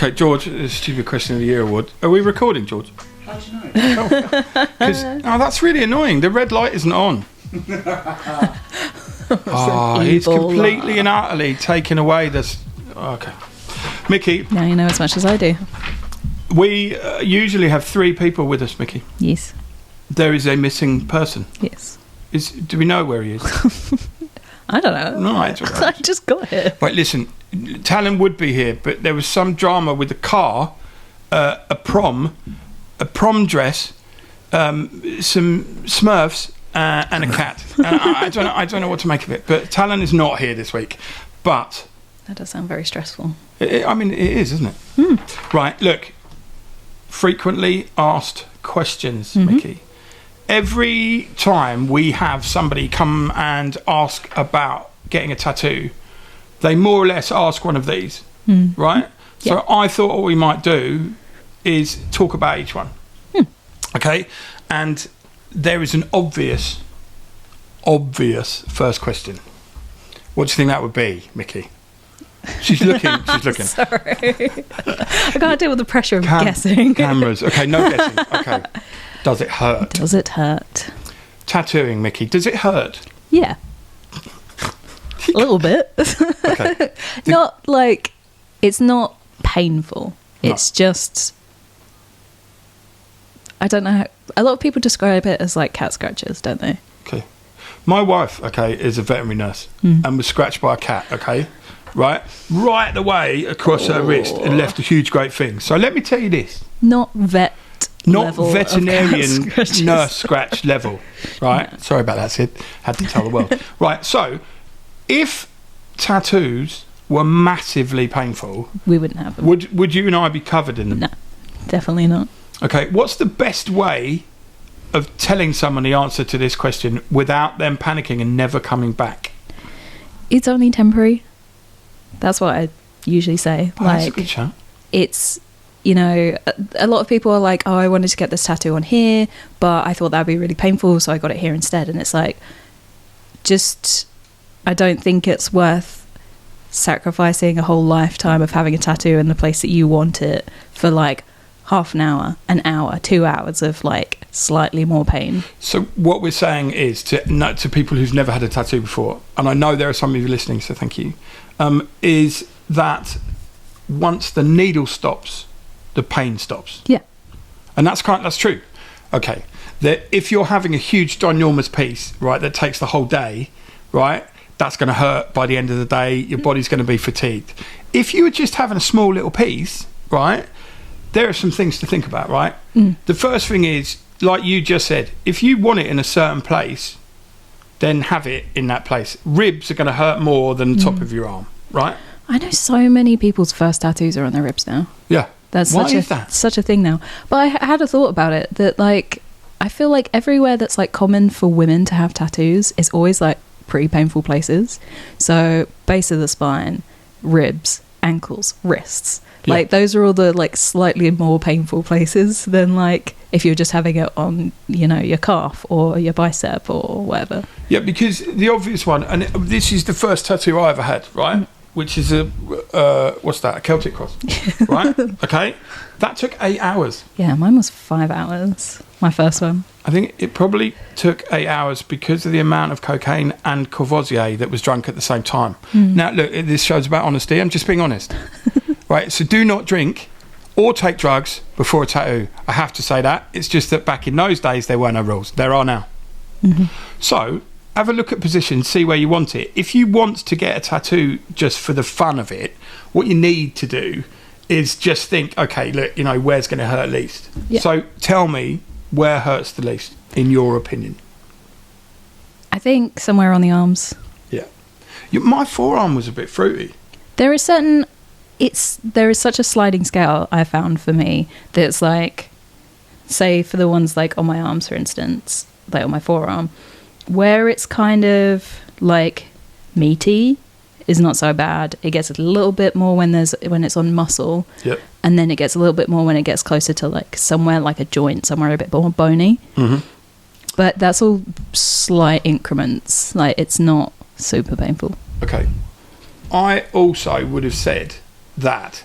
Okay, George, the Stupid Question of the Year award. Are we recording, George? How do you know? That's really annoying. The red light isn't on. He's completely and utterly taken away this. Okay. Mickey. Now you know as much as I do. We usually have 3 people with us, Mickey. Yes. There is a missing person. Yes. Do we know where he is? I don't know. Right. I just got here. Right, listen. Talon would be here, but there was some drama with the car, a prom dress, some Smurfs, and a cat. I don't know what to make of it. But Talon is not here this week. But that does sound very stressful. It is, isn't it? Right. Look. Frequently asked questions, Mickey. Every time we have somebody come and ask about getting a tattoo, they more or less ask one of these, right? Yeah. So I thought what we might do is talk about each one. Okay? And there is an obvious first question. What do you think that would be, Mickey? She's looking. Sorry. I can't deal with the pressure of guessing. Cameras. Okay, no guessing. Okay. Does it hurt? Does it hurt? Tattooing, Mickey. Does it hurt? Yeah. A little bit. Okay. Not like, it's not painful. It's just, I don't know. A lot of people describe it as like cat scratches, don't they? Okay. My wife, okay, is a veterinary nurse and was scratched by a cat, okay? Right the way across her wrist and left a huge great thing. So let me tell you this. Not veterinarian nurse scratch level. Right? No. Sorry about that, Sid. Had to tell the world. Right, so if tattoos were massively painful, we wouldn't have them. Would you and I be covered in them? No, definitely not. Okay, what's the best way of telling someone the answer to this question without them panicking and never coming back? It's only temporary. That's what I usually say. That's a good shout. It's, you know, a lot of people are like, oh, I wanted to get this tattoo on here, but I thought that'd be really painful, so I got it here instead. And it's like, I don't think it's worth sacrificing a whole lifetime of having a tattoo in the place that you want it for like half an hour, 2 hours of like slightly more pain. So what we're saying is to people who've never had a tattoo before, and I know there are some of you listening, so thank you, is that once the needle stops, the pain stops. Yeah. And that's true. Okay. That if you're having a huge ginormous piece, right, that takes the whole day, right, that's going to hurt by the end of the day. Your body's going to be fatigued. If you were just having a small little piece, right, there are some things to think about, right? The first thing is, like you just said, if you want it in a certain place, then have it in that place. Ribs are going to hurt more than the top of your arm, right? I know so many people's first tattoos are on their ribs now. Yeah. That's Why is that? Such a thing now. But I had a thought about it, that like, I feel like everywhere that's like common for women to have tattoos is always like pretty painful places. So base of the spine, ribs, ankles, wrists. Yeah. Like those are all the like slightly more painful places than like if you're just having it on, you know, your calf or your bicep or whatever. Yeah, because the obvious one, and this is the first tattoo I ever had, right? Which is a Celtic cross, right? Okay. That took 8 hours. Yeah, mine was 5 hours, my first one. I think it probably took 8 hours because of the amount of cocaine and Courvoisier that was drunk at the same time. Now, look, this show's about honesty. I'm just being honest. Right, so do not drink or take drugs before a tattoo. I have to say that. It's just that back in those days, there were no rules. There are now. So have a look at position, see where you want it. If you want to get a tattoo just for the fun of it, what you need to do is just think, okay, look, you know, where's going to hurt least? Yeah. So tell me where hurts the least, in your opinion. I think somewhere on the arms. Yeah. My forearm was a bit fruity. There is such a sliding scale, I found, for me, that's like, say for the ones like on my arms, for instance, like on my forearm, where it's kind of like meaty is not so bad. It gets a little bit more when it's on muscle. Yep. And then it gets a little bit more when it gets closer to like somewhere like a joint, somewhere a bit more bony. But that's all slight increments. Like, it's not super painful. Okay. I also would have said that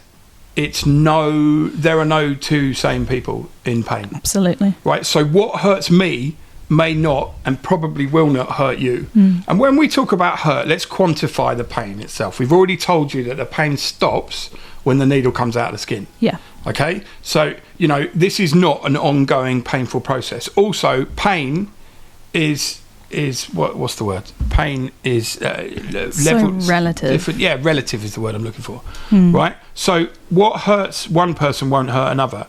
there are no two same people in pain. Absolutely. Right? So what hurts me may not and probably will not hurt you. And when we talk about hurt, let's quantify the pain itself. We've already told you that the pain stops when the needle comes out of the skin. Yeah. Okay? So, this is not an ongoing painful process. Also, pain is what's the word? Pain is relative. Different. Yeah, relative is the word I'm looking for. Right? So what hurts one person won't hurt another.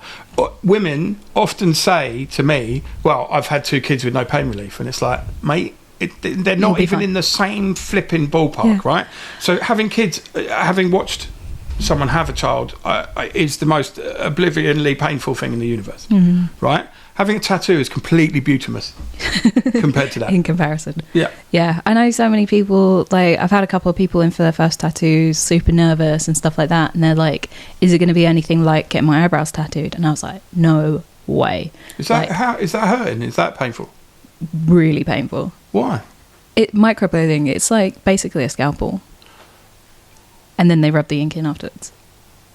Women often say to me, well, I've had 2 kids with no pain relief, and it's like, mate, they're not even in the same flipping ballpark, right? So having kids, having watched someone have a child, is the most oblivionally painful thing in the universe, right? Having a tattoo is completely beautimous compared to that. In comparison. Yeah. Yeah. I know so many people, like, I've had a couple of people in for their first tattoos, super nervous and stuff like that. And they're like, is it going to be anything like getting my eyebrows tattooed? And I was like, no way. Is that is that hurting? Is that painful? Really painful. Why? Microblading, it's like basically a scalpel. And then they rub the ink in afterwards.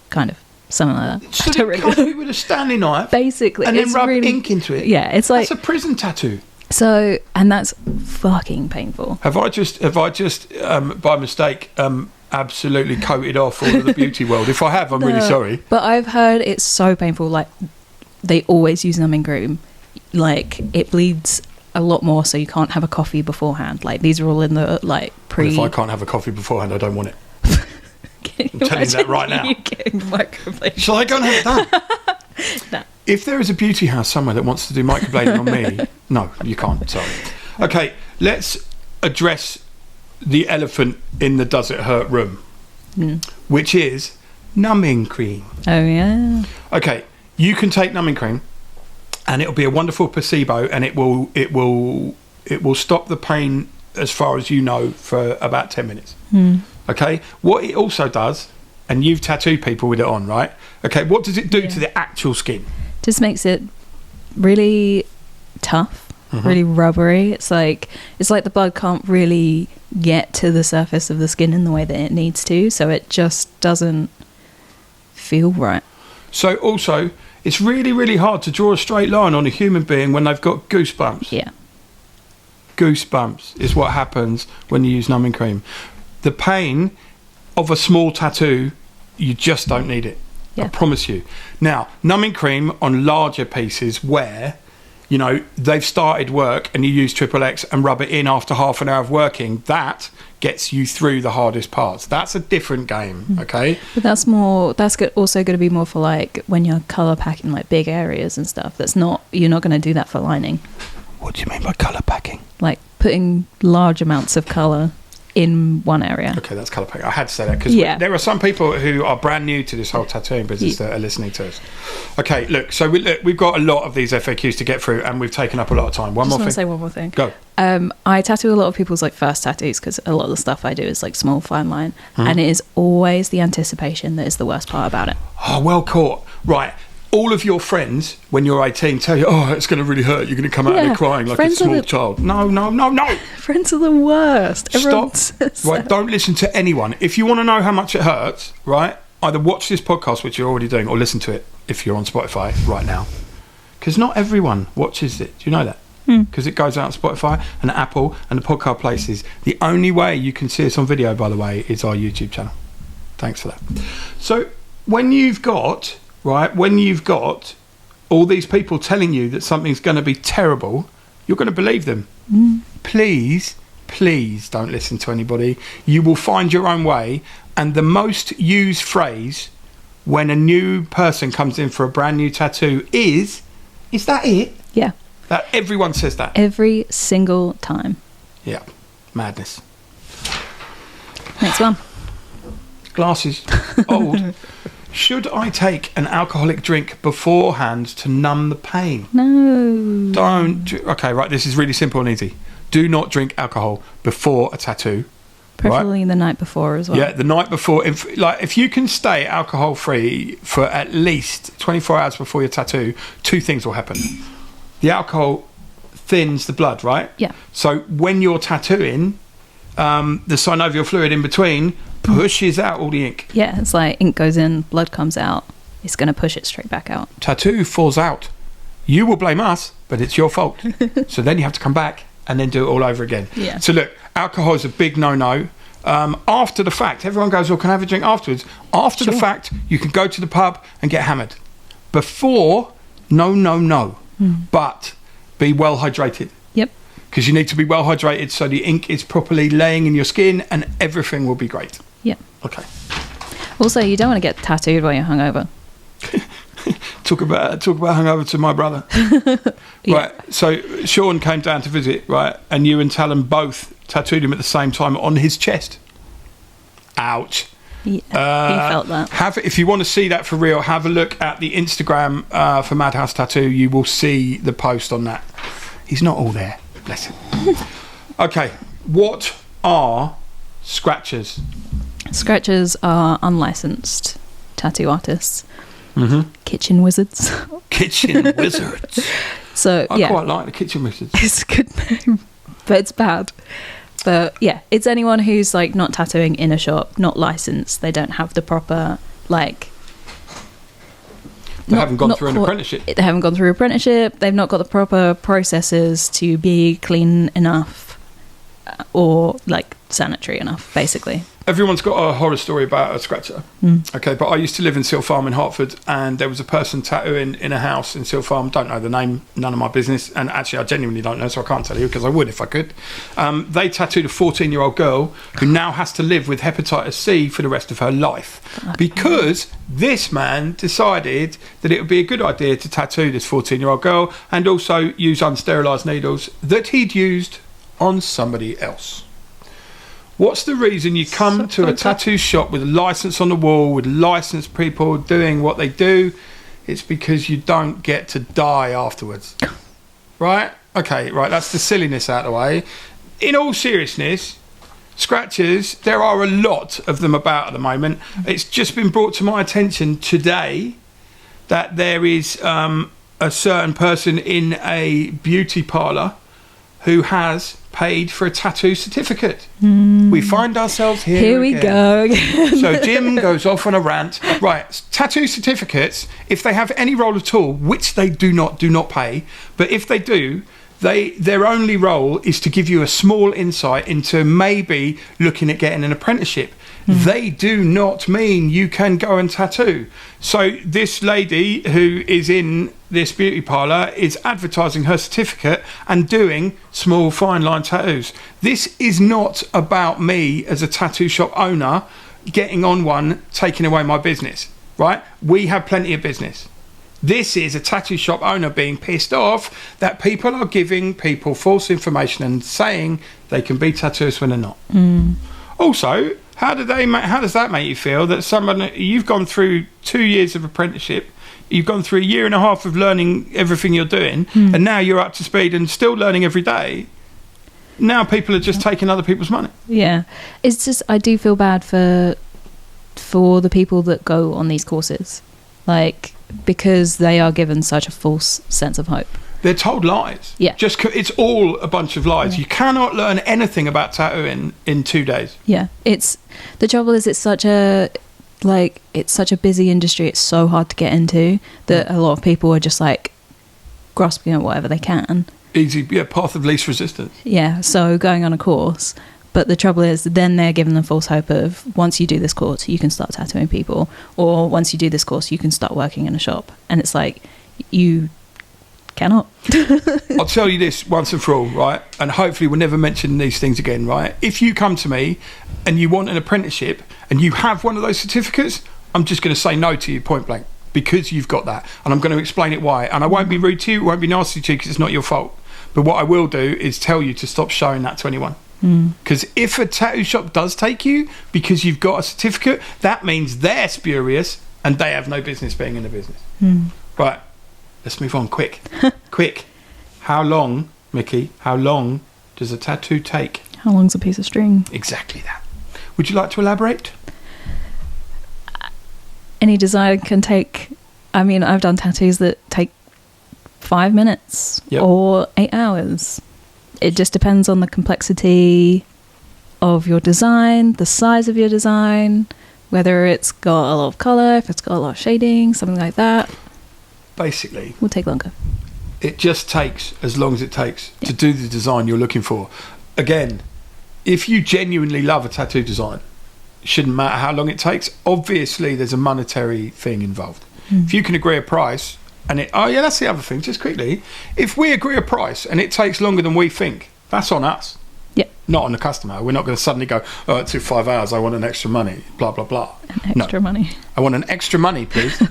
Kind of. Something like that. So they cut you with a Stanley knife, basically, and then rub ink into it. Yeah, it's like that's a prison tattoo. So, and that's fucking painful. Have I just by mistake absolutely coated off all of the beauty world? If I have, I'm really sorry. But I've heard it's so painful. Like, they always use numbing cream. Like, it bleeds a lot more, so you can't have a coffee beforehand. Like, these are all in the pre. Well, if I can't have a coffee beforehand, I don't want it. I'm telling you that right now. You getting microbladed? Shall I go and have it done? No. If there is a beauty house somewhere that wants to do microblading on me, no, you can't. Sorry. Okay, let's address the elephant in the does it hurt room, which is numbing cream. Oh yeah. Okay, you can take numbing cream, and it'll be a wonderful placebo, and it will stop the pain as far as you know for about 10 minutes. Okay, what it also does, and you've tattooed people with it on, right? Okay, what does it do to the actual skin? Just makes it really tough, really rubbery. It's like the blood can't really get to the surface of the skin in the way that it needs to, so it just doesn't feel right. So also, it's really, really hard to draw a straight line on a human being when they've got goosebumps. Yeah. Goosebumps is what happens when you use numbing cream. The pain of a small tattoo, you just don't need it. I promise you. Now, numbing cream on larger pieces where, they've started work and you use XXX and rub it in after half an hour of working, that gets you through the hardest parts. That's a different game, okay? But that's also going to be more for like when you're colour packing like big areas and stuff. You're not going to do that for lining. What do you mean by colour packing? Like putting large amounts of colour in one area. Okay, that's colour packing. I had to say that because there are some people who are brand new to this whole tattooing business that are listening to us. Okay, look, so we've got a lot of these FAQs to get through, and we've taken up a lot of time. I want to say one more thing. Go. I tattoo a lot of people's like first tattoos because a lot of the stuff I do is like small fine line, and it is always the anticipation that is the worst part about it. Oh, well caught. Right. All of your friends, when you're 18, tell you, oh, it's going to really hurt. You're going to come out of there crying like a small child. No. Friends are the worst. Stop. Right, don't listen to anyone. If you want to know how much it hurts, right, either watch this podcast, which you're already doing, or listen to it if you're on Spotify right now. Because not everyone watches it. Do you know that? Because it goes out on Spotify and Apple and the podcast places. The only way you can see us on video, by the way, is our YouTube channel. Thanks for that. So when you've got all these people telling you that something's going to be terrible, you're going to believe them. Please don't listen to anybody. You will find your own way. And the most used phrase when a new person comes in for a brand new tattoo is that it? Yeah. That everyone says that. Every single time. Yeah. Madness. Next one. Glasses. Old. Should I take an alcoholic drink beforehand to numb the pain? No. Don't. Okay, right, this is really simple and easy. Do not drink alcohol before a tattoo. Preferably the night before as well. Yeah, the night before. If you can stay alcohol free for at least 24 hours before your tattoo, 2 things will happen. The alcohol thins the blood, right? Yeah. So when you're tattooing, the synovial fluid in between pushes out all the ink. Yeah, it's like ink goes in, blood comes out. It's going to push it straight back out. Tattoo falls out. You will blame us, but it's your fault. So then you have to come back and then do it all over again. Yeah. So look, alcohol is a big no-no. After the fact, everyone goes, well, can I have a drink afterwards? After the fact, you can go to the pub and get hammered. Before, no. But be well hydrated. Yep. Because you need to be well hydrated so the ink is properly laying in your skin and everything will be great. Yep. Okay. Also, you don't want to get tattooed while you're hungover. Talk about hungover to my brother. Yeah. Right. So Sean came down to visit, right, and you and Talon both tattooed him at the same time on his chest. Ouch. Yeah, he felt that. If you want to see that for real, have a look at the Instagram for Madhouse Tattoo. You will see the post on that. He's not all there. Bless him. Okay. What are scratchers? Scratchers are unlicensed tattoo artists. Mm-hmm. Kitchen wizards. Kitchen wizards. So I quite like the kitchen wizards. It's a good name, but it's bad. But yeah, it's anyone who's like not tattooing in a shop, not licensed. They don't have the proper like. They haven't gone through an apprenticeship. They haven't gone through apprenticeship. They've not got the proper processes to be clean enough or like sanitary enough, basically. Everyone's got a horror story about a scratcher. Okay, but I used to live in Seal Farm in Hertford, and there was a person tattooing in a house in Seal Farm. Don't know the name, none of my business, and actually I genuinely don't know, so I can't tell you because I would if I could. They tattooed a 14-year-old girl who now has to live with hepatitis C for the rest of her life because this man decided that it would be a good idea to tattoo this 14-year-old girl and also use unsterilised needles that he'd used on somebody else. What's the reason you come to a tattoo shop with a licence on the wall, with licensed people doing what they do? It's because you don't get to die afterwards. Right? Okay, right, that's the silliness out of the way. In all seriousness, scratchers, there are a lot of them about at the moment. It's just been brought to my attention today that there is a certain person in a beauty parlour who has paid for a tattoo certificate. We find ourselves here Here we go again. So Jim goes off on a rant. Right, tattoo certificates, if they have any role at all, which they do not pay, but if they do, their only role is to give you a small insight into maybe looking at getting an apprenticeship. They do not mean you can go and tattoo. So this lady who is in this beauty parlour is advertising her certificate and doing small fine line tattoos. This is not about me as a tattoo shop owner getting on one, taking away my business, right? We have plenty of business. This is a tattoo shop owner being pissed off that people are giving people false information and saying they can be tattooists when they're not. Also, how does that make you feel that you've gone through 2 years of apprenticeship, you've gone through a year and a half of learning everything you're doing, and now you're up to speed and still learning every day? Now people are just taking other people's money. Yeah, it's just I do feel bad for the people that go on these courses, like because they are given such a false sense of hope. They're told lies. Yeah. It's all a bunch of lies. Yeah. You cannot learn anything about tattooing in 2 days. Yeah. The trouble is it's such a busy industry. It's so hard to get into that a lot of people are just like grasping at whatever they can. Easy, yeah, path of least resistance. Yeah. So going on a course. But the trouble is then they're given the false hope of once you do this course, you can start tattooing people. Or once you do this course, you can start working in a shop. And it's like, you cannot. I'll tell you this once and for all, right? And hopefully we'll never mention these things again, right? If you come to me and you want an apprenticeship and you have one of those certificates, I'm just going to say no to you point blank because you've got that. And I'm going to explain it why. And I won't be rude to you, won't be nasty to you because it's not your fault. But what I will do is tell you to stop showing that to anyone. Because if a tattoo shop does take you because you've got a certificate, that means they're spurious and they have no business being in the business. Right, let's move on quick. Quick. How long, Mickey, does a tattoo take? How long's a piece of string? Exactly that. Would you like to elaborate? Any design can take, I've done tattoos that take 5 minutes or 8 hours. It just depends on the complexity of your design, the size of your design, whether it's got a lot of colour, if it's got a lot of shading, something like that. Basically, Will take longer. it just takes as long as it takes to do the design you're looking for. Again, if you genuinely love a tattoo design, it shouldn't matter how long it takes. Obviously, there's a monetary thing involved. If you can agree a price, and that's the other thing, just quickly. If we agree a price and it takes longer than we think, that's on us. Yeah. Not on the customer. We're not going to suddenly go, oh, it took 5 hours, I want an extra money, blah, blah, blah. Extra money. I want an extra money, please.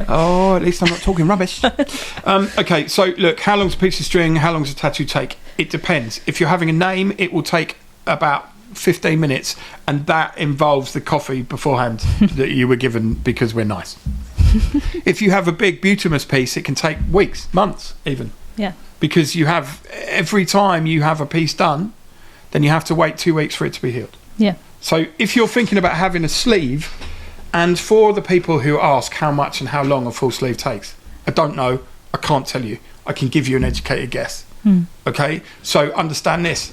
Oh, at least I'm not talking rubbish. Okay, so look, how long's a piece of string? How long's a tattoo take? It depends. If you're having a name, it will take about 15 minutes, and that involves the coffee beforehand that you were given because we're nice. If you have a big butamus piece, it can take weeks, months even. Yeah. Because you have, every time you have a piece done, then you have to wait 2 weeks for it to be healed. Yeah. So if you're thinking about having a sleeve, and for the people who ask how much and how long a full sleeve takes, I don't know, I can't tell you. I can give you an educated guess. Okay? So understand this.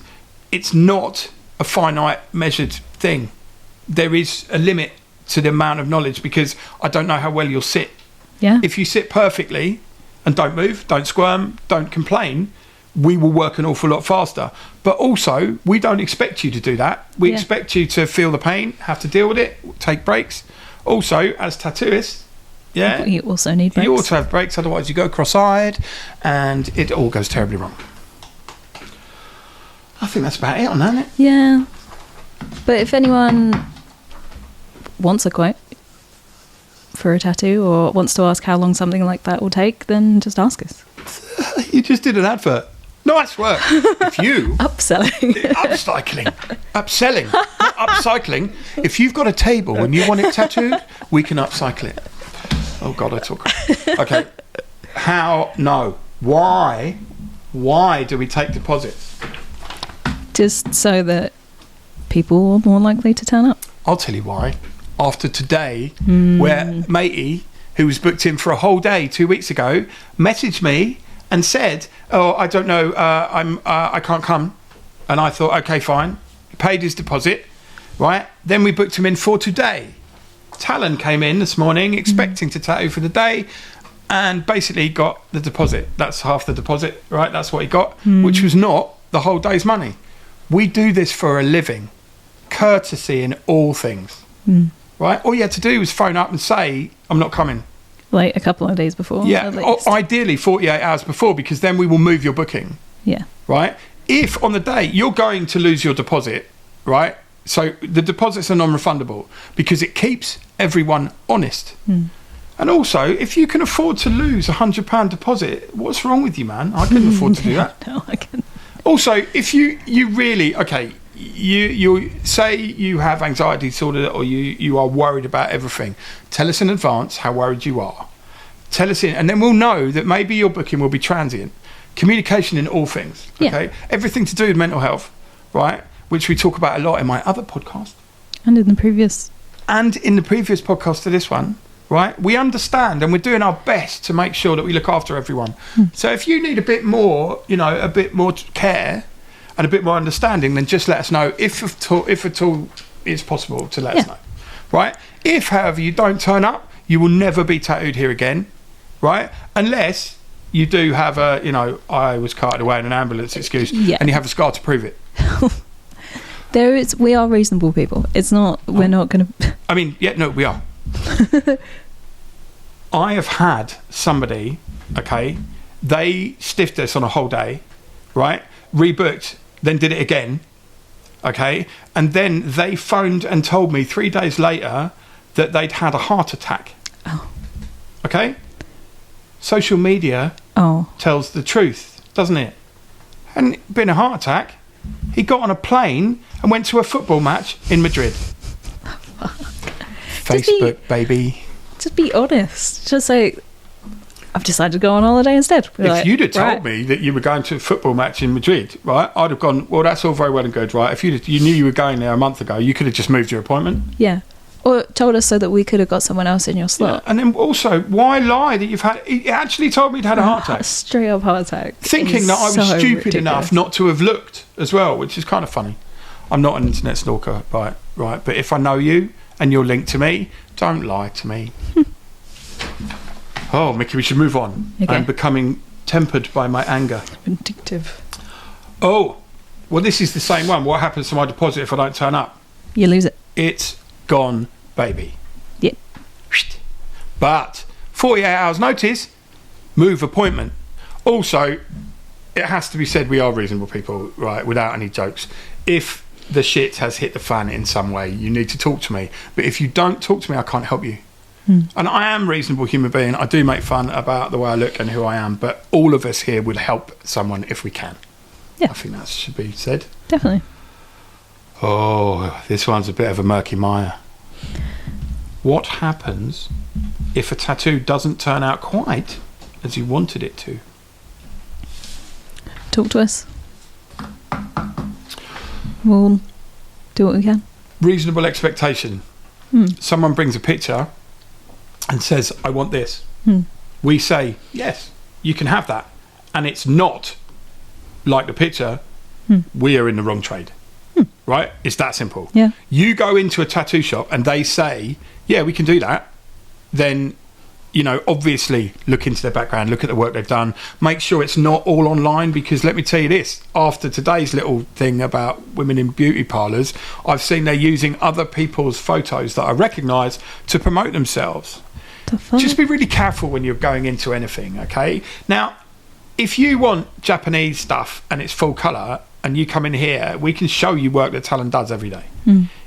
It's not a finite measured thing. There is a limit to the amount of knowledge, because I don't know how well you'll sit. Yeah. If you sit perfectly and don't move, don't squirm, don't complain, we will work an awful lot faster. But also, we don't expect you to do that. We expect you to feel the pain, have to deal with it, take breaks. Also, as tattooists, you also need breaks. You ought to have breaks, otherwise you go cross-eyed and it all goes terribly wrong. I think that's about it on that, isn't it? Yeah. But if anyone wants a quote for a tattoo, or wants to ask how long something like that will take, then just ask us. You just did an advert. Nice work. If you Upselling. upselling, not upcycling. If you've got a table and you want it tattooed, we can upcycle it. Oh God, I talk. Okay. Why do we take deposits? Just so that people are more likely to turn up. I'll tell you why. After today, where matey, who was booked in for a whole day 2 weeks ago, messaged me and said, oh, I don't know, I can't come. And I thought, okay, fine. He paid his deposit, right? Then we booked him in for today. Talon came in this morning expecting to tattoo for the day, and basically got the deposit. That's half the deposit, right? That's what he got, which was not the whole day's money. We do this for a living. Courtesy in all things, right? All you had to do was phone up and say, I'm not coming. Like a couple of days before. Yeah, ideally 48 hours before, because then we will move your booking. Yeah. Right? If on the day you're going to lose your deposit, right? So the deposits are non-refundable because it keeps everyone honest. And also, if you can afford to lose £100 deposit, what's wrong with you, man? I couldn't afford to do that. No, I can. Also, if you really, okay, you say you have anxiety disorder, or you are worried about everything, tell us in advance how worried you are. Tell us and then we'll know that maybe your booking will be transient. Communication in all things, okay? Everything to do with mental health, right? Which we talk about a lot in my other podcast. And in the previous podcast to this one, right? We understand, and we're doing our best to make sure that we look after everyone. So if you need a bit more, a bit more care and a bit more understanding, then just let us know if at all it's possible to let us know, right? If, however, you don't turn up, you will never be tattooed here again, right? Unless you do have I was carted away in an ambulance excuse, and you have a scar to prove it. We are reasonable people. It's not, we're not going to... I mean, we are. I have had somebody, okay, they stiffed us on a whole day, right? Rebooked, then did it again, okay? And then they phoned and told me 3 days later that they'd had a heart attack. Oh. Okay? Social media tells the truth, doesn't it? Hadn't been a heart attack. He got on a plane and went to a football match in Madrid. Facebook, baby. Just be honest. Just say, I've decided to go on holiday instead. If you'd have told me that you were going to a football match in Madrid, right, I'd have gone, well, that's all very well and good, right? If you knew you were going there a month ago, you could have just moved your appointment. Yeah. Or told us so that we could have got someone else in your slot. Yeah. And then also, why lie that you've had... He actually told me he'd had a heart attack. Straight up heart attack. Thinking that I was stupid enough not to have looked as well, which is kind of funny. I'm not an internet stalker, right? But if I know you and you're linked to me, don't lie to me. Oh, Mickey, we should move on. Okay. I'm becoming tempered by my anger. Vindictive. Oh, well, this is the same one. What happens to my deposit if I don't turn up? You lose it. It's gone, baby. Yep. But 48 hours notice, move appointment. Also, it has to be said we are reasonable people, right, without any jokes. If the shit has hit the fan in some way, you need to talk to me. But if you don't talk to me, I can't help you. And I am a reasonable human being. I do make fun about the way I look and who I am, but all of us here would help someone if we can. Yeah. I think that should be said. Definitely. Oh, this one's a bit of a murky mire. What happens if a tattoo doesn't turn out quite as you wanted it to? Talk to us. We'll do what we can. Reasonable expectation. Someone brings a picture and says, I want this. We say, yes, you can have that. And it's not like the picture. We are in the wrong trade. Right? It's that simple. Yeah. You go into a tattoo shop and they say, yeah, we can do that. Then, you know, obviously look into their background, look at the work they've done, make sure it's not all online, because let me tell you this, after today's little thing about women in beauty parlours, I've seen they're using other people's photos that I recognise to promote themselves. Just be really careful when you're going into anything, okay? Now, if you want Japanese stuff and it's full colour and you come in here, we can show you work that Talon does every day.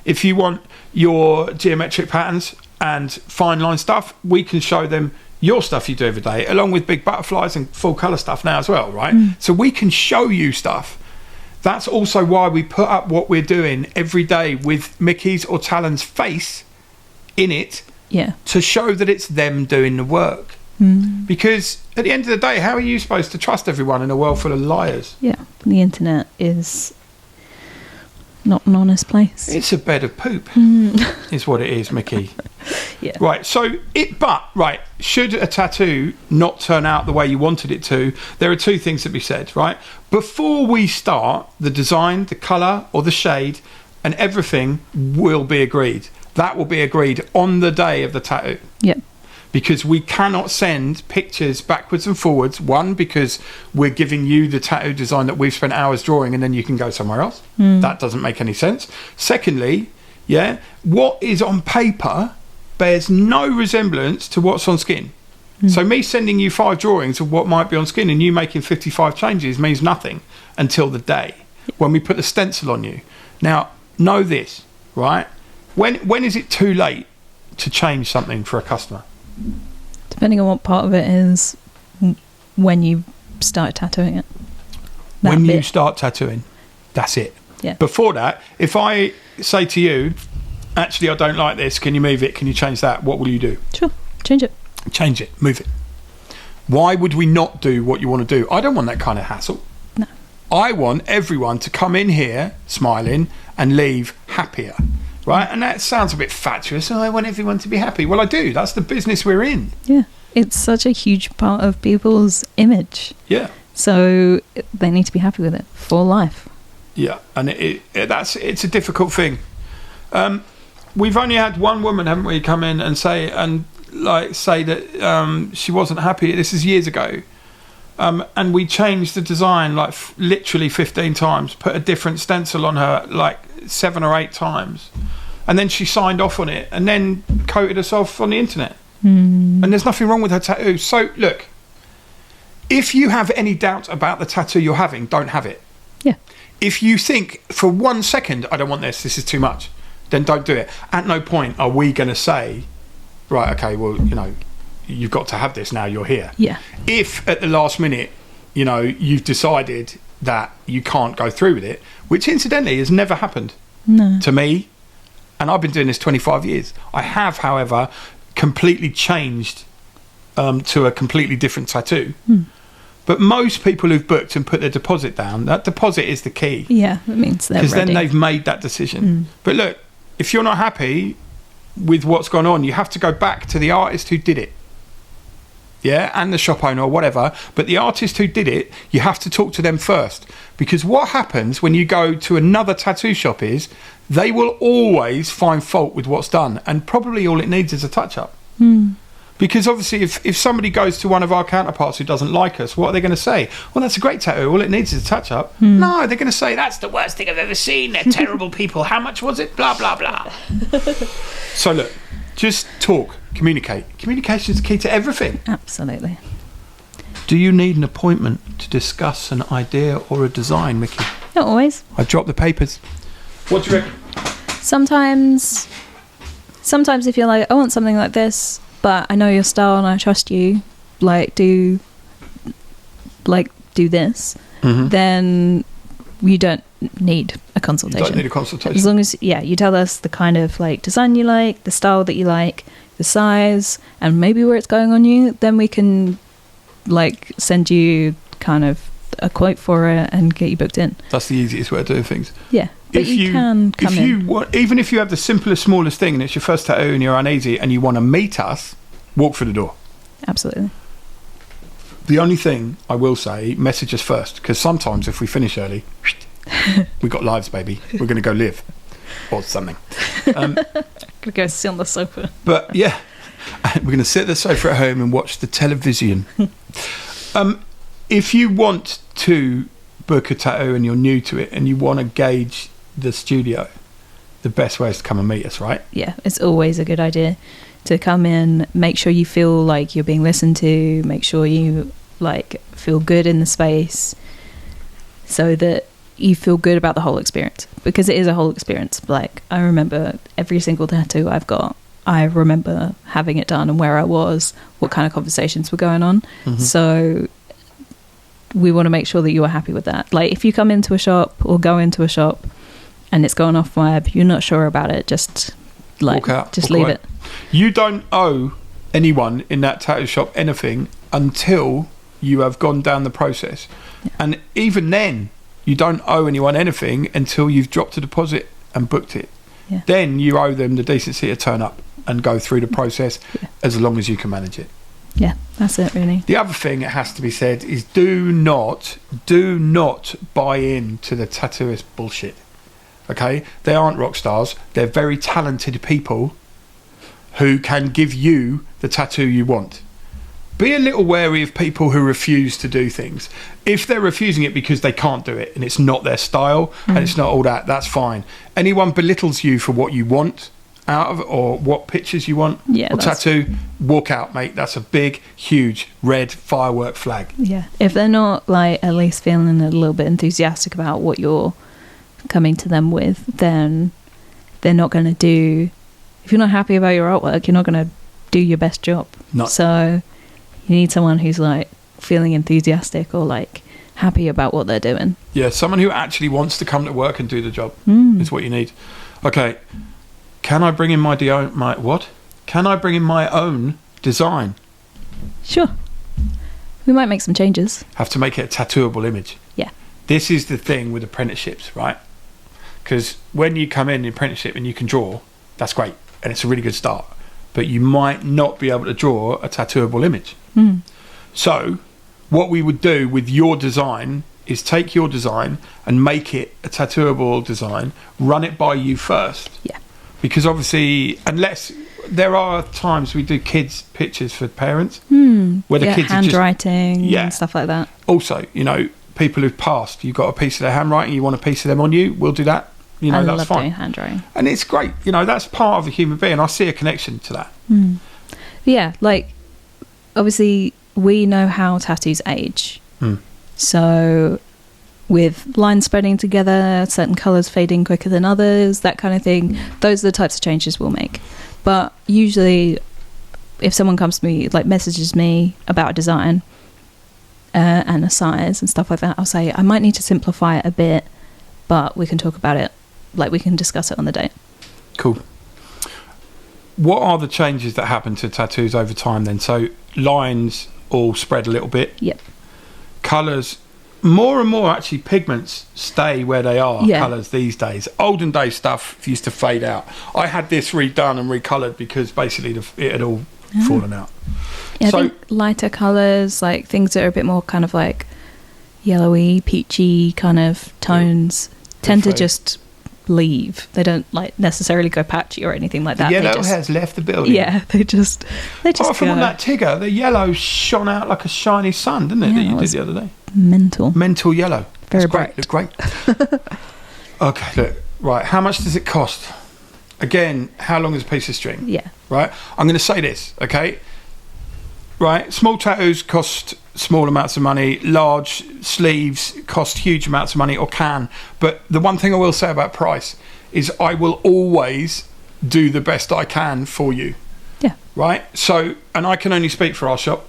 If you want your geometric patterns and fine line stuff, we can show them your stuff you do every day, along with big butterflies and full colour stuff now as well, right? So we can show you stuff. That's also why we put up what we're doing every day with Mickey's or Talon's face in it, to show that it's them doing the work. Because at the end of the day, how are you supposed to trust everyone in a world full of liars? Yeah, the internet is not an honest place. It's a bed of poop, is what it is, Mickey. Yeah. Right, should a tattoo not turn out the way you wanted it to, there are two things to be said, right? Before we start, the design, the colour or the shade and everything will be agreed. That will be agreed on the day of the tattoo. Yeah. Because we cannot send pictures backwards and forwards. One, because we're giving you the tattoo design that we've spent hours drawing and then you can go somewhere else. That doesn't make any sense. Secondly, what is on paper bears no resemblance to what's on skin. So me sending you 5 drawings of what might be on skin and you making 55 changes means nothing until the day when we put the stencil on you. Now, know this, right? When is it too late to change something for a customer? Depending on what part of it is, when you start tattooing it. When you start tattooing, that's it. Yeah. Before that, if I say to you, actually, I don't like this, can you move it? Can you change that? What will you do? Sure. Change it. Change it. Move it. Why would we not do what you want to do? I don't want that kind of hassle. No. I want everyone to come in here smiling and leave happier. Right? And that sounds a bit fatuous. I want everyone to be happy. Well, I do. That's the business we're in. Yeah. It's such a huge part of people's image. Yeah. So they need to be happy with it for life. Yeah. And it's a difficult thing. We've only had one woman, haven't we, come in and say that she wasn't happy. This is years ago. And we changed the design literally 15 times, put a different stencil on her 7 or 8 times, and then she signed off on it and then coated us off on the internet. And there's nothing wrong with her tattoo. So look, if you have any doubt about the tattoo you're having, don't have it. Yeah. If you think for 1 second, I don't want this is too much, then don't do it. At no point are we going to say, right, okay, well, you've got to have this now, you're here. Yeah. If at the last minute, you've decided that you can't go through with it, which incidentally has never happened to me, and I've been doing this 25 years. I have, however, completely changed to a completely different tattoo. But most people who've booked and put their deposit down, that deposit is the key. Yeah, it means they're ready. Because then they've made that decision. But look, if you're not happy with what's gone on, you have to go back to the artist who did it. yeah, and the shop owner or whatever, but the artist who did it, you have to talk to them first, because what happens when you go to another tattoo shop is they will always find fault with what's done, and probably all it needs is a touch-up. Because obviously if somebody goes to one of our counterparts who doesn't like us, what are they going to say? Well, that's a great tattoo, all it needs is a touch-up. No, they're going to say, that's the worst thing I've ever seen, they're terrible people, how much was it, blah blah blah. So look, just talk, communicate. Communication is the key to everything. Absolutely. Do you need an appointment to discuss an idea or a design, Mickey? Not always. I dropped the papers. What do you reckon? Sometimes if you're like, I want something like this, but I know your style and I trust you, like do this, then you don't need a consultation. You don't need a consultation. As long as you tell us the kind of like design you like, the style that you like, the size, and maybe where it's going on you, then we can like send you kind of a quote for it and get you booked in. That's the easiest way of doing things. Yeah. But you can come in. Even if you have the simplest, smallest thing and it's your first tattoo and you're uneasy and you want to meet us, walk through the door. Absolutely. The only thing I will say, message us first, because sometimes if we finish early, we got lives, baby. We're going to go live or something. Gonna go sit on the sofa. But yeah, we're going to sit at the sofa at home and watch the television. If you want to book a tattoo and you're new to it and you want to gauge the studio, the best way is to come and meet us, right? Yeah, it's always a good idea to come in, make sure you feel like you're being listened to, make sure you like feel good in the space, so that you feel good about the whole experience, because it is a whole experience. Like, I remember every single tattoo I've got, I remember having it done and where I was, what kind of conversations were going on. So we want to make sure that you are happy with that. Like, if you come into a shop or go into a shop and it's going off vibe, you're not sure about it, just like, walk out, just walk leave away. it. You don't owe anyone in that tattoo shop anything until you have gone down the process. And even then, you don't owe anyone anything until you've dropped a deposit and booked it. Then you owe them the decency to turn up and go through the process as long as you can manage it. Yeah, that's it, really. The other thing that has to be said is do not buy into the tattooist bullshit. Okay? They aren't rock stars. They're very talented people who can give you the tattoo you want. Be a little wary of people who refuse to do things. If they're refusing it because they can't do it and it's not their style and it's not all that, that's fine. Anyone belittles you for what you want out of it or what pictures you want or tattoo, walk out, mate. That's a big, huge red firework flag. Yeah. If they're not like at least feeling a little bit enthusiastic about what you're coming to them with, then they're not going to do... If you're not happy about your artwork, you're not going to do your best job. No. So you need someone who's like feeling enthusiastic or like happy about what they're doing. Yeah, someone who actually wants to come to work and do the job is what you need. Okay, can I bring in Can I bring in my own design? Sure. We might make some changes. Have to make it a tattooable image. Yeah. This is the thing with apprenticeships, right? Because when you come in the apprenticeship and you can draw, that's great. And it's a really good start. But you might not be able to draw a tattooable image. So what we would do with your design is take your design and make it a tattooable design, run it by you first. Yeah. Because obviously, unless there are times we do kids' pictures for parents, where the kids handwriting and stuff like that. Also, you know, people who've passed, you've got a piece of their handwriting, you want a piece of them on you, we'll do that. You know, I that's love fine. doing handwriting. And it's great. You know, that's part of a human being. I see a connection to that. Yeah, like, obviously, we know how tattoos age. So, with lines spreading together, certain colours fading quicker than others, that kind of thing, those are the types of changes we'll make. But usually, if someone comes to me, like, messages me about a design and a size and stuff like that, I'll say, I might need to simplify it a bit, but we can talk about it. Like, we can discuss it on the date. Cool. What are the changes that happen to tattoos over time then? So lines all spread a little bit. Yep. Colours, more and more actually pigments stay where they are, colours these days. Olden day stuff used to fade out. I had this redone and recoloured because basically it had all fallen out. Yeah, So- I think lighter colours, like things that are a bit more kind of like yellowy, peachy kind of tones, tend to fade. just leave. They don't like necessarily go patchy or anything like The that. yellow They just, has left the building. yeah, they just Apart from go on that Tigger, the yellow shone out like a shiny sun, didn't it? Yeah, that it you did was the other day. mental. Mental yellow. Very That's great. Looked great. Okay, look. Right, how much does it cost? Again, how long is a piece of string? Yeah. Right? I'm going to say this, okay? Right, small tattoos cost small amounts of money. Large sleeves cost huge amounts of money, or can. But the one thing I will say about price is I will always do the best I can for you. Yeah. Right? So, and I can only speak for our shop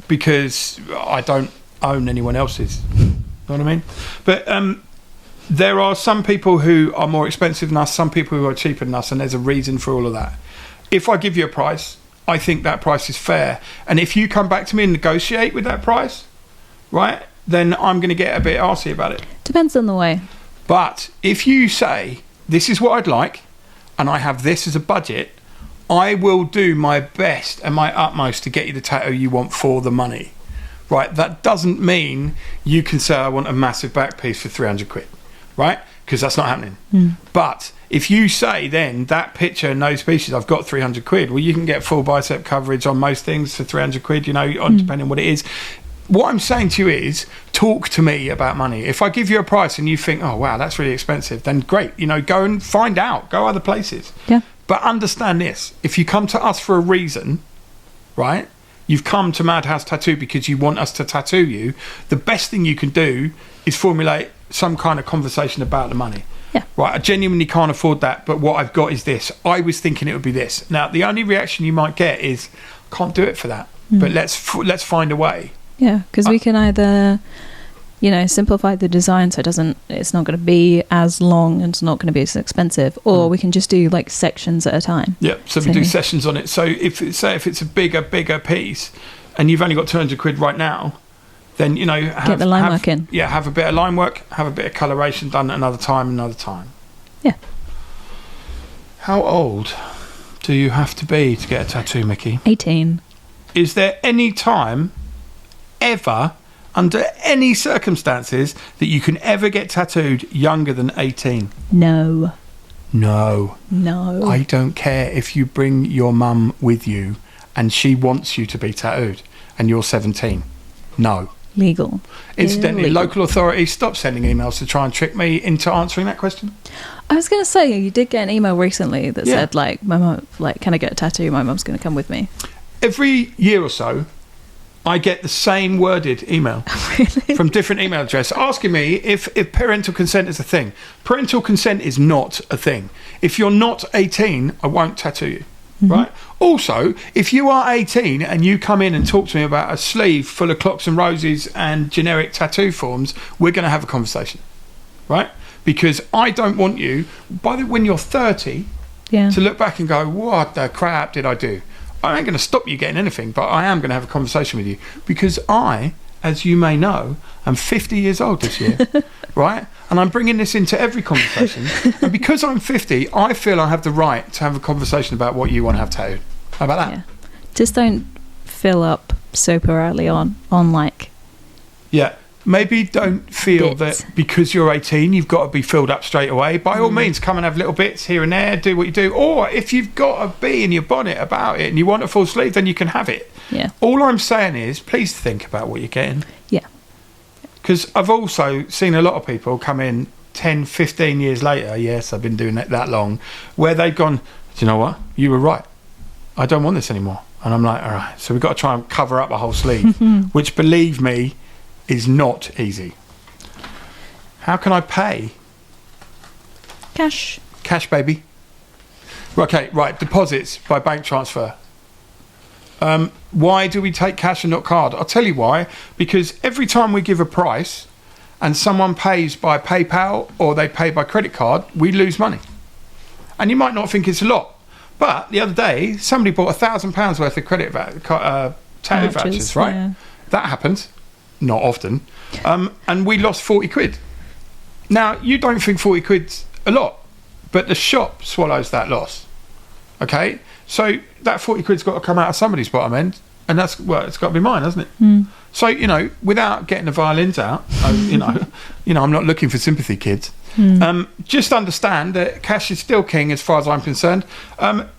because I don't own anyone else's. You know what I mean? But there are some people who are more expensive than us, some people who are cheaper than us, and there's a reason for all of that. If I give you a price, I think that price is fair. And if you come back to me and negotiate with that price, right, then I'm going to get a bit arsey about it. Depends on the way. But if you say, this is what I'd like, and I have this as a budget, I will do my best and my utmost to get you the tattoo you want for the money. Right, that doesn't mean you can say I want a massive back piece for 300 quid, right? Because that's not happening. But if you say then that picture and those pieces, I've got 300 quid, well, you can get full bicep coverage on most things for 300 quid, you know, depending on what it is. What I'm saying to you is, talk to me about money. If I give you a price and you think, oh, wow, that's really expensive, then great. You know, go and find out. Go other places. Yeah. But understand this. If you come to us for a reason, right, you've come to Madhouse Tattoo because you want us to tattoo you, the best thing you can do is formulate some kind of conversation about the money. Yeah. Right, I genuinely can't afford that, but what I've got is this. I was thinking it would be this. Now, the only reaction you might get is, can't do it for that. But let's find a way. Yeah, because we can either, you know, simplify the design so it's not going to be as long and it's not going to be as expensive, or we can just do like sections at a time. Yeah, so we do sessions on it. So if it's a bigger piece and you've only got 200 quid right now, then, you know, get the line work in. Yeah, have a bit of line work, have a bit of coloration done at another time. Yeah. How old do you have to be to get a tattoo, Mickey? 18. Is there any time ever, under any circumstances, that you can ever get tattooed younger than 18? No. No. No. I don't care if you bring your mum with you and she wants you to be tattooed and you're 17. No. Legal. Incidentally, Illegal. local authorities, stop sending emails to try and trick me into answering that question. I was going to say, you did get an email recently that Yeah. said, like, my mum, like, can I get a tattoo? My mum's going to come with me. Every year or so, I get the same worded email Really? from different email addresses asking me if parental consent is a thing. Parental consent is not a thing. If you're not 18, I won't tattoo you. Right? Also, if you are 18 and you come in and talk to me about a sleeve full of clocks and roses and generic tattoo forms, we're going to have a conversation. Right? Because I don't want you, when you're 30, Yeah. to look back and go, what the crap did I do? I ain't going to stop you getting anything, but I am going to have a conversation with you because I, as you may know, am 50 years old this year, right? And I'm bringing this into every conversation. And because I'm 50, I feel I have the right to have a conversation about what you want to have tattooed. How about that? Yeah. Just don't fill up super early on like, Yeah. Maybe don't feel Bits. that because you're 18, you've got to be filled up straight away. By all means, come and have little bits here and there, do what you do. Or if you've got a bee in your bonnet about it and you want a full sleeve, then you can have it. yeah. All I'm saying is, please think about what you're getting. Yeah. Because I've also seen a lot of people come in 10, 15 years later, yes, I've been doing it that long, where they've gone, do you know what? You were right. I don't want this anymore. And I'm like, all right, so we've got to try and cover up a whole sleeve, which, believe me, is not easy. How can I pay? Cash. Cash, baby. Okay, right, deposits by bank transfer. Why do we take cash and not card? I'll tell you why. Because every time we give a price and someone pays by PayPal or they pay by credit card, we lose money. And you might not think it's a lot, but the other day somebody bought £1,000 worth of tattoo vouchers, right? Yeah. That happens, not often, and we lost 40 quid. Now, you don't think 40 quid's a lot, but the shop swallows that loss. Okay, so that 40 quid's got to come out of somebody's bottom end, and it's got to be mine, hasn't it? So, you know, without getting the violins out, you know, I'm not looking for sympathy, kids. Just understand that cash is still king as far as I'm concerned.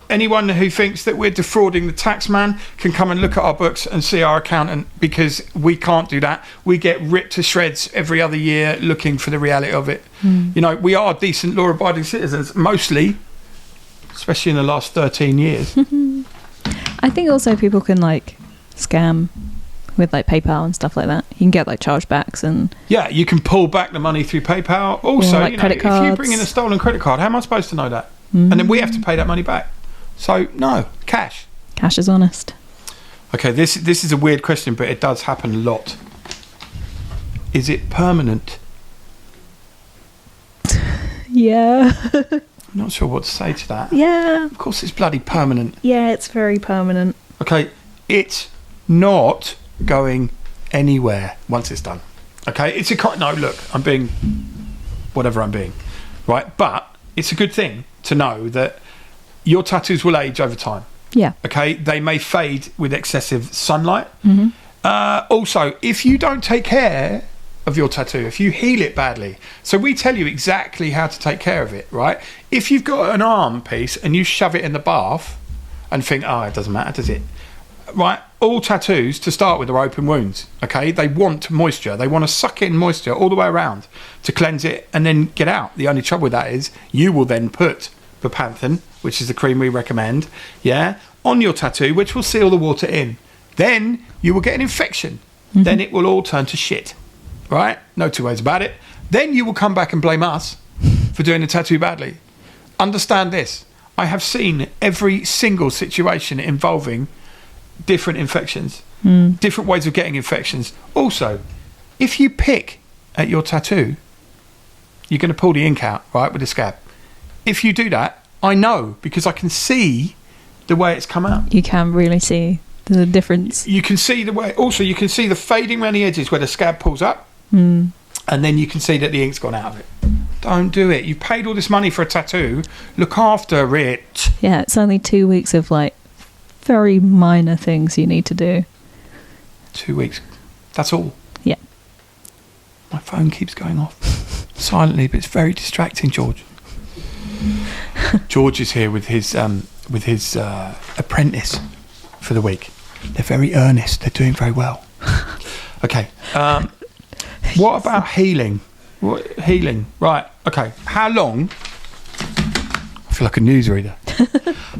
Anyone who thinks that we're defrauding the tax man can come and look at our books and see our accountant, because we can't do that. We get ripped to shreds every other year looking for the reality of it. You know, we are decent law-abiding citizens, mostly, especially in the last 13 years. I think also people can like scam with like PayPal and stuff like that. You can get like chargebacks and yeah, you can pull back the money through PayPal. Also, like you know, credit if cards. you bring in a stolen credit card, how am I supposed to know that? And then we have to pay that money back. So no, cash. Cash is honest. Okay, this is a weird question, but it does happen a lot. Is it permanent? Yeah. I'm not sure what to say to that. Yeah. Of course it's bloody permanent. Yeah, it's very permanent. Okay, it's not going anywhere once it's done. Okay, it's a no. Look, I'm being whatever I'm being, right? But it's a good thing to know that your tattoos will age over time. Yeah. Okay, they may fade with excessive sunlight. Also, if you don't take care of your tattoo, if you heal it badly, so we tell you exactly how to take care of it, right? If you've got an arm piece and you shove it in the bath and think, oh, it doesn't matter, does it? Right, all tattoos to start with are open wounds. Okay, they want moisture, they want to suck in moisture all the way around to cleanse it and then get out. The only trouble with that is you will then put Bepanthen, which is the cream we recommend, on your tattoo, which will seal the water in. Then you will get an infection. Then it will all turn to shit. Right, no two ways about it. Then you will come back and blame us for doing the tattoo badly. Understand this, I have seen every single situation involving different infections, different ways of getting infections. Also, if you pick at your tattoo, you're going to pull the ink out, right, with the scab. If you do that, I know, because I can see the way it's come out. You can really see the difference. You can see the way, also you can see the fading around the edges where the scab pulls up, and then you can see that the ink's gone out of it. Don't do it. You've paid all this money for a tattoo. Look after it. Yeah, it's only 2 weeks of like very minor things you need to do. 2 weeks. That's all. Yeah. My phone keeps going off silently, but it's very distracting, George. George is here with his apprentice for the week. They're very earnest. They're doing very well. Okay. What about healing? Healing. Right. Okay. How long? I feel like a newsreader.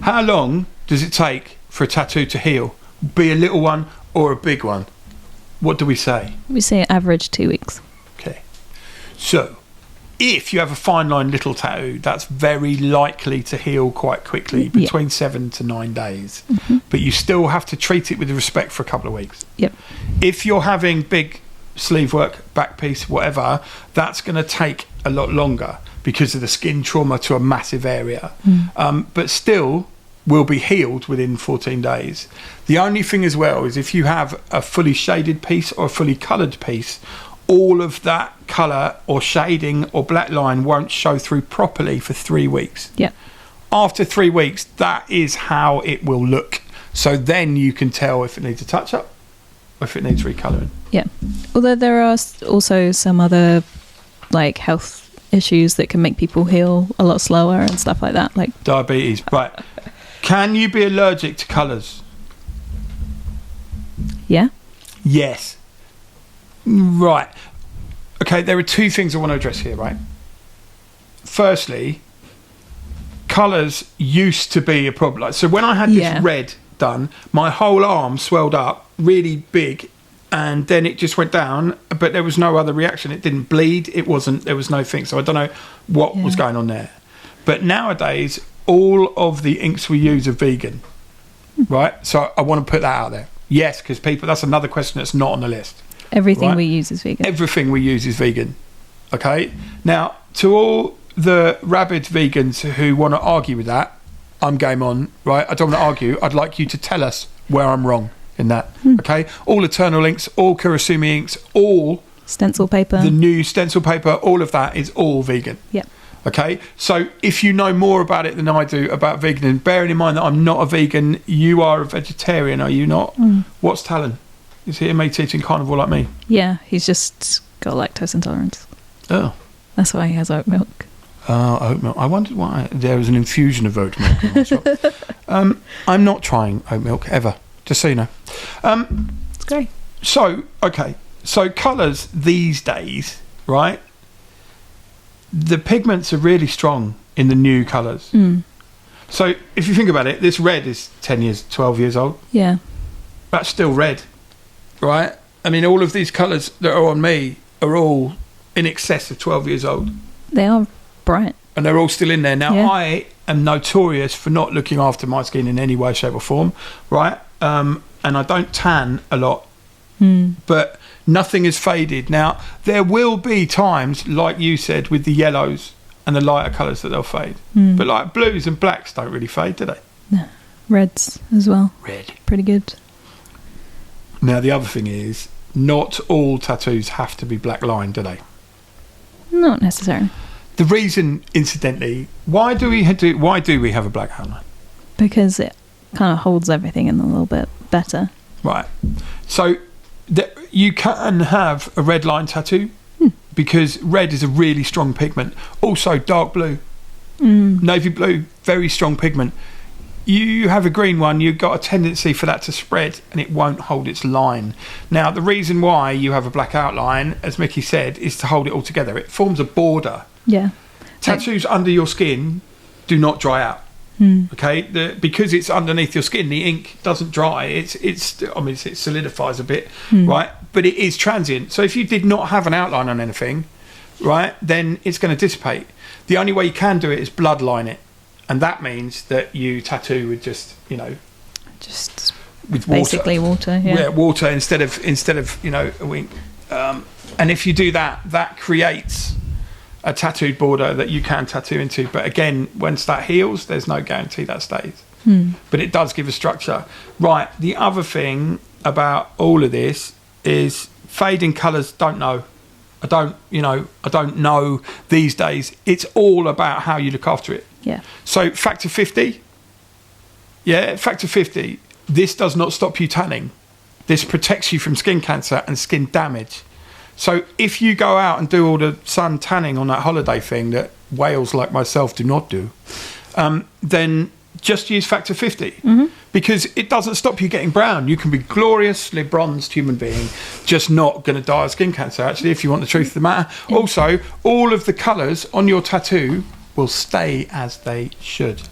How long does it take for a tattoo to heal? Be a little one or a big one? What do we say? We say average 2 weeks. Okay. So, if you have a fine line little tattoo, that's very likely to heal quite quickly, between 7 to 9 days. But you still have to treat it with respect for a couple of weeks. Yep. If you're having big sleeve work, back piece, whatever, that's going to take a lot longer because of the skin trauma to a massive area. But still will be healed within 14 days. The only thing as well is if you have a fully shaded piece or a fully coloured piece, all of that colour or shading or black line won't show through properly for 3 weeks. Yeah. After 3 weeks, that is how it will look. So then you can tell if it needs a touch-up or if it needs recolouring. Yeah. Although there are also some other like health issues that can make people heal a lot slower and stuff like that. Like diabetes. Right. Can you be allergic to colours? Yeah. Yes. Right. Okay, there are two things I want to address here, right? Firstly, colours used to be a problem. Like, so when I had this red done, my whole arm swelled up really big, and then it just went down, but there was no other reaction. It didn't bleed. There was no thing. So I don't know what was going on there. But nowadays, all of the inks we use are vegan, right? So I want to put that out there. Yes, because that's another question that's not on the list. Everything we use is vegan. Everything we use is vegan. Okay? Now, to all the rabid vegans who want to argue with that, I'm game on, right? I don't want to argue. I'd like you to tell us where I'm wrong in that. Okay? All Eternal inks, all Kurosumi inks, all stencil paper. The new stencil paper, all of that is all vegan. Yep. Okay, so if you know more about it than I do about vegan, bearing in mind that I'm not a vegan, you are a vegetarian, are you not? What's Talon? Is he a meat eating carnivore like me? Yeah, he's just got lactose intolerance. Oh. That's why he has oat milk. Oh, oat milk. I wondered why there was an infusion of oat milk in my shop. I'm not trying oat milk ever, just so you know. It's great. So, okay. So colours these days, right? The pigments are really strong in the new colours. So if you think about it, this red is 10 years, 12 years old. Yeah. That's still red, right? I mean, all of these colours that are on me are all in excess of 12 years old. They are bright. And they're all still in there. Now, Yeah. I am notorious for not looking after my skin in any way, shape or form, right? And I don't tan a lot, but nothing is faded. Now, there will be times, like you said, with the yellows and the lighter colours that they'll fade. But like blues and blacks don't really fade, do they? No. Reds as well. Red. Pretty good. Now, the other thing is, not all tattoos have to be black line, do they? Not necessarily. The reason, incidentally, why do we have a black outline? Because it kind of holds everything in a little bit better. Right. So you can have a red line tattoo because red is a really strong pigment. Also, dark blue, navy blue, very strong pigment. You have a green one, you've got a tendency for that to spread and it won't hold its line. Now, the reason why you have a black outline, as Miki said, is to hold it all together. It forms a border. Yeah. Tattoos under your skin do not dry out. Okay, because it's underneath your skin, the ink doesn't dry. It solidifies a bit, right? But it is transient. So if you did not have an outline on anything, right, then it's going to dissipate. The only way you can do it is bloodline it, and that means that you tattoo with just with water. Basically water. Yeah. Water instead of a wink. And if you do that, that creates a tattooed border that you can tattoo into. But again, once that heals, there's no guarantee that stays. But it does give a structure. Right, the other thing about all of this is fading colours, don't know. I don't know these days. It's all about how you look after it. Yeah. So factor 50, factor 50, this does not stop you tanning. This protects you from skin cancer and skin damage. So if you go out and do all the sun tanning on that holiday thing that whales like myself do not do, then just use factor 50 because it doesn't stop you getting brown. You can be gloriously bronzed human being, just not going to die of skin cancer, actually, if you want the truth of the matter. Yeah. Also, all of the colours on your tattoo will stay as they should.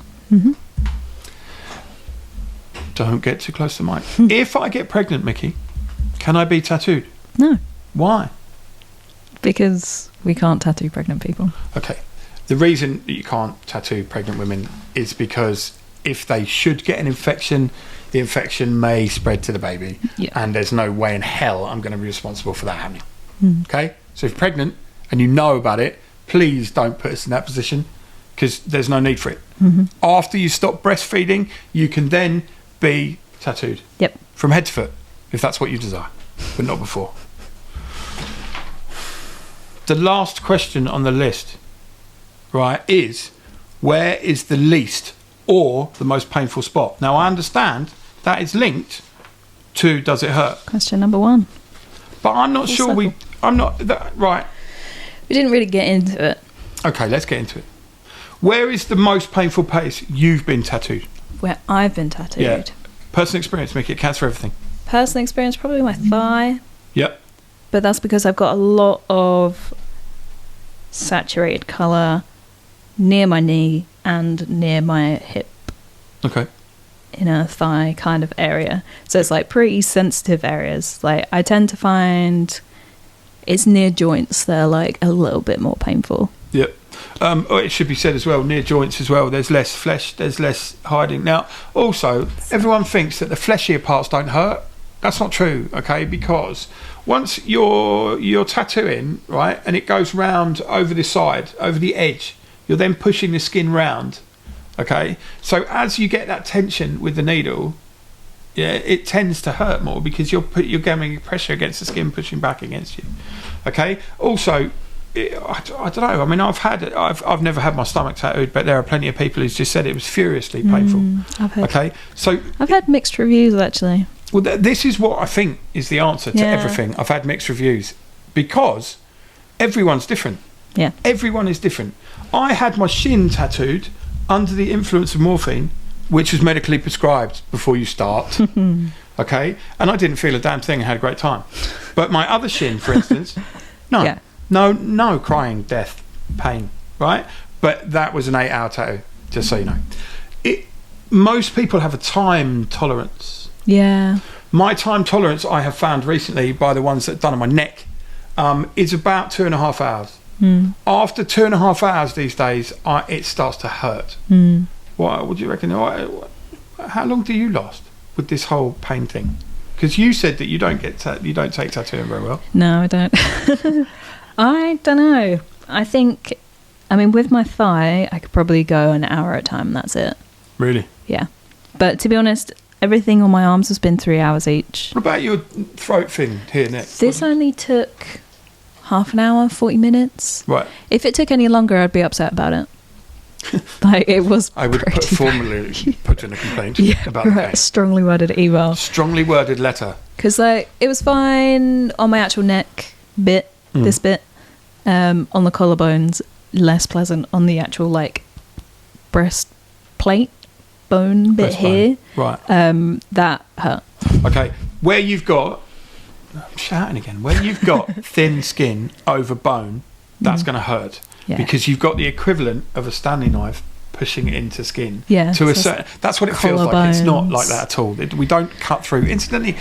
Don't get too close to the mic. If I get pregnant, Miki, can I be tattooed? No. Why? Because we can't tattoo pregnant people. Okay. The reason that you can't tattoo pregnant women is because if they should get an infection, the infection may spread to the baby. Yeah. And there's no way in hell I'm going to be responsible for that happening. Okay? So if you're pregnant and you know about it, please don't put us in that position because there's no need for it. After you stop breastfeeding, you can then be tattooed. Yep. From head to foot, if that's what you desire, but not before. The last question on the list, right, is where is the least or the most painful spot? Now, I understand that is linked to does it hurt? Question number 1. But I'm not sure right. We didn't really get into it. Okay, let's get into it. Where is the most painful place you've been tattooed? Where I've been tattooed? Yeah. Personal experience, Miki, it counts for everything. Personal experience, probably my thigh. Yep. But that's because I've got a lot of saturated colour near my knee and near my hip. Okay. In a thigh kind of area. So it's like pretty sensitive areas. Like I tend to find it's near joints that are like a little bit more painful. Yep. It should be said as well, near joints as well, there's less flesh, there's less hiding. Now, also, everyone thinks that the fleshier parts don't hurt. That's not true, okay? Because once you're tattooing, right, and it goes round over the side, over the edge, you're then pushing the skin round, okay? So as you get that tension with the needle, yeah, it tends to hurt more because you're getting pressure against the skin pushing back against you, okay? Also, I don't know. I mean, I've never had my stomach tattooed, but there are plenty of people who's just said it was furiously painful. I've heard. Okay, so I've had mixed reviews actually. well, this is what I think is the answer to everything. I've had mixed reviews because everyone's different. Yeah. Everyone is different. I had my shin tattooed under the influence of morphine, which was medically prescribed before you start. Okay, and I didn't feel a damn thing. I had a great time. But my other shin, for instance, no crying, death, pain, right? But that was an 8-hour tattoo, just so you know. Most people have a time tolerance. Yeah. My time tolerance, I have found recently by the ones that are done on my neck, is about 2.5 hours. After 2.5 hours these days, it starts to hurt. What do you reckon? How long do you last with this whole pain thing? Because you said that you don't take tattooing very well. No, I don't. I don't know. I think, I mean, with my thigh, I could probably go an hour at a time. And that's it. Really? Yeah. But to be honest, everything on my arms has been 3 hours each. What about your throat thing here next? This only took half an hour, 40 minutes. Right. If it took any longer, I'd be upset about it. Like, it was I would formally put in a complaint about the a strongly worded email. Strongly worded letter. Because like, it was fine on my actual neck bit, this bit. On the collarbones, less pleasant on the actual like breastplate bone bit here. Right. That hurt. Okay. Where you've got, I'm shouting again, where you've got thin skin over bone, that's going to hurt. Yeah. Because you've got the equivalent of a Stanley knife pushing it into skin. Yeah. To a certain, that's what it feels like. It's not like that at all. We don't cut through. Incidentally,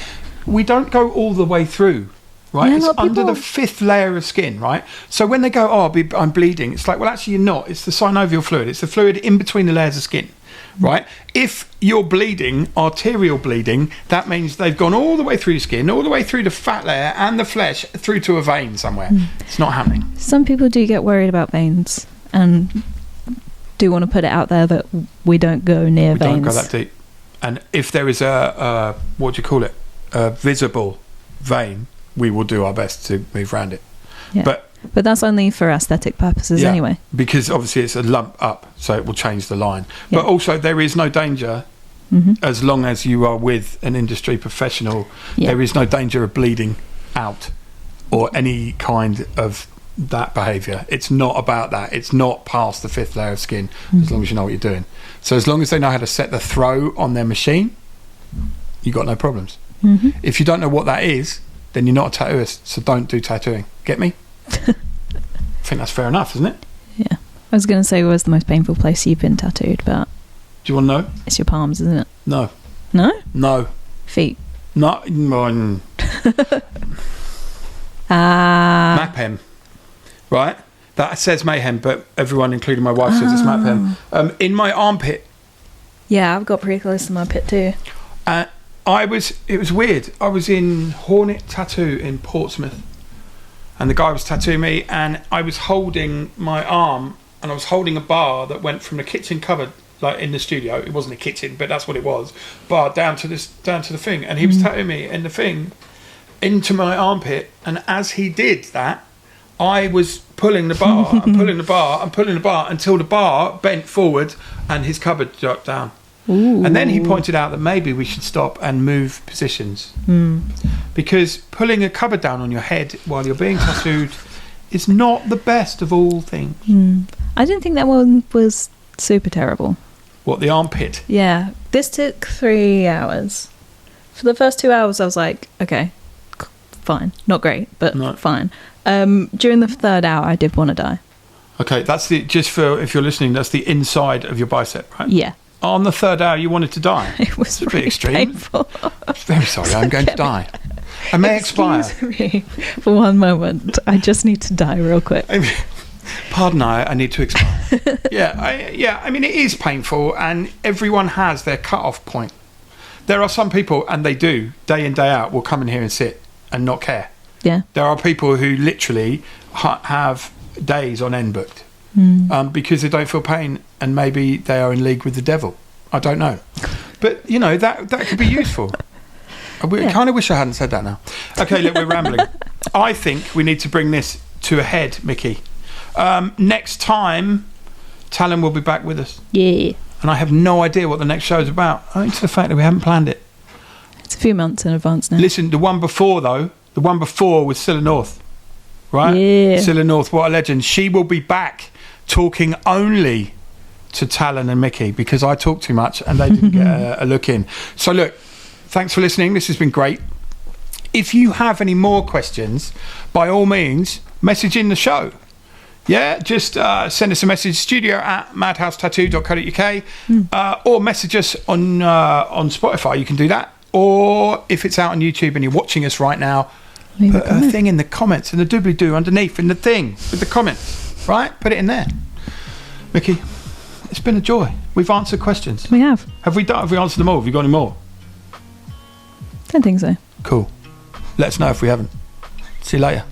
we don't go all the way through. Right, yeah, it's under the 5th layer of skin, right? So when they go, I'm bleeding, it's like, well, actually, you're not. It's the synovial fluid. It's the fluid in between the layers of skin, right? If you're bleeding, arterial bleeding, that means they've gone all the way through your skin, all the way through the fat layer and the flesh, through to a vein somewhere. It's not happening. Some people do get worried about veins and do want to put it out there that we don't go near veins. We don't go that deep. And if there is a what do you call it? A visible vein, we will do our best to move around it. Yeah. But that's only for aesthetic purposes anyway. Because obviously it's a lump up, so it will change the line. Yeah. But also there is no danger, as long as you are with an industry professional, there is no danger of bleeding out or any kind of that behaviour. It's not about that. It's not past the 5th layer of skin, as long as you know what you're doing. So as long as they know how to set the throw on their machine, you've got no problems. If you don't know what that is, then you're not a tattooist, so don't do tattooing. Get me? I think that's fair enough, isn't it? Yeah. I was going to say, where's the most painful place you've been tattooed, but... Do you want to know? It's your palms, isn't it? No. No? No. Feet? No. Maphem. Right? That says mayhem, but everyone, including my wife, says it's maphem. In my armpit. Yeah, I've got pretty close to my pit too. It was weird. I was in Hornet Tattoo in Portsmouth, and the guy was tattooing me, and I was holding my arm, and I was holding a bar that went from the kitchen cupboard, like in the studio. It wasn't a kitchen, but that's what it was. Bar down to the thing, and he was tattooing me in the thing into my armpit, and as he did that, I was pulling the bar and pulling the bar and pulling the bar until the bar bent forward and his cupboard dropped down. Ooh. And then he pointed out that maybe we should stop and move positions, because pulling a cupboard down on your head while you're being tattooed is not the best of all things. I didn't think that one was super terrible. What, the armpit? Yeah, this took 3 hours. For the first 2 hours I was like, okay, fine, not great, but fine. During the 3rd hour I did want to die. Okay, that's just for if you're listening, that's the inside of your bicep, right? Yeah. On the 3rd hour, you wanted to die. It was really a bit extreme. Painful. Very sorry, I'm going to die. I may expire. Excuse me for one moment. I just need to die real quick. Pardon, I need to expire. I mean, it is painful, and everyone has their cut-off point. There are some people, and they do, day in, day out, will come in here and sit and not care. Yeah. There are people who literally have days on end booked. Because they don't feel pain, and maybe they are in league with the devil. I don't know, but you know that could be useful. I kind of wish I hadn't said that now. Okay, look, we're rambling. I think we need to bring this to a head, Miki. Next time, Talon will be back with us. Yeah. And I have no idea what the next show is about, owing to the fact that we haven't planned it. It's a few months in advance now. Listen, the one before was Scylla North, right? Yeah. Scylla North, what a legend. She will be back talking only to Talon and Miki because I talk too much and they didn't get a look in. So look, thanks for listening. This has been great. If you have any more questions, by all means, message in the show. Yeah, just send us a message, studio@madhousetattoo.co.uk, or message us on Spotify. You can do that. Or if it's out on YouTube and you're watching us right now, Leave put a comment. a thing in the comments, in the doobly-doo underneath, in the thing with the comments, right? Put it in there. Miki, it's been a joy. We've answered questions. We have. Have we answered them all? Have you got any more? Don't think so. Cool. Let us know if we haven't. See you later.